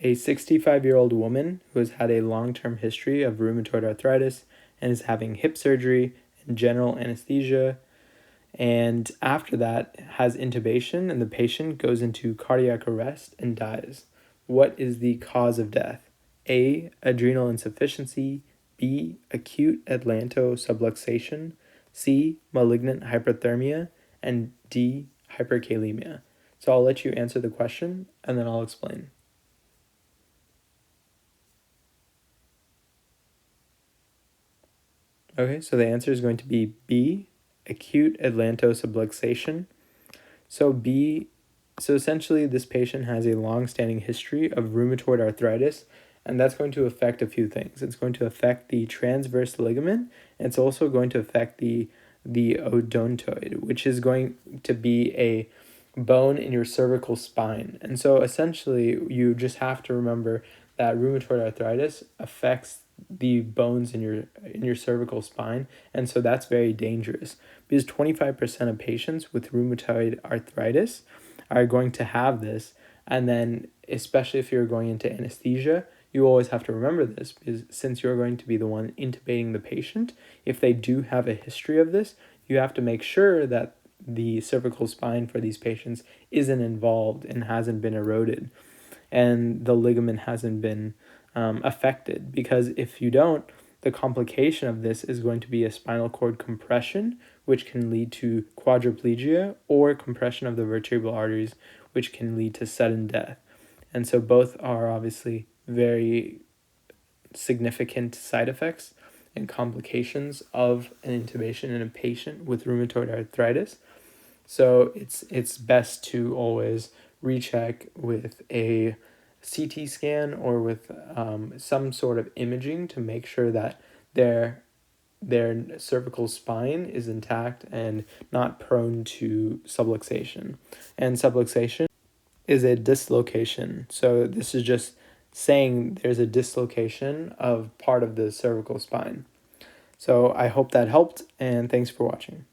a 65-year-old woman who has had a long-term history of rheumatoid arthritis and is having hip surgery and general anesthesia, and after that has intubation and the patient goes into cardiac arrest and dies. What is the cause of death? A. Adrenal insufficiency. B. Acute atlantosubluxation. C. Malignant hyperthermia. And D. Hyperkalemia. So I'll let you answer the question and then I'll explain. Okay, so the answer is going to be B, acute atlantosubluxation. So essentially this patient has a long-standing history of rheumatoid arthritis, and that's going to affect a few things. It's going to affect the transverse ligament, and it's also going to affect the odontoid, which is going to be a bone in your cervical spine. And so essentially you just have to remember that rheumatoid arthritis affects the bones in your cervical spine, and so that's very dangerous because 25% of patients with rheumatoid arthritis are going to have this. And then especially if you're going into anesthesia, you always have to remember this, because since you're going to be the one intubating the patient, if they do have a history of this, you have to make sure that the cervical spine for these patients isn't involved and hasn't been eroded and the ligament hasn't been affected, because if you don't, the complication of this is going to be a spinal cord compression, which can lead to quadriplegia, or compression of the vertebral arteries, which can lead to sudden death. And so both are obviously very significant side effects and complications of an intubation in a patient with rheumatoid arthritis. So it's best to always recheck with a CT scan or with some sort of imaging to make sure that their cervical spine is intact and not prone to subluxation. And subluxation is a dislocation. So this is just saying there's a dislocation of part of the cervical spine. So I hope that helped, and thanks for watching.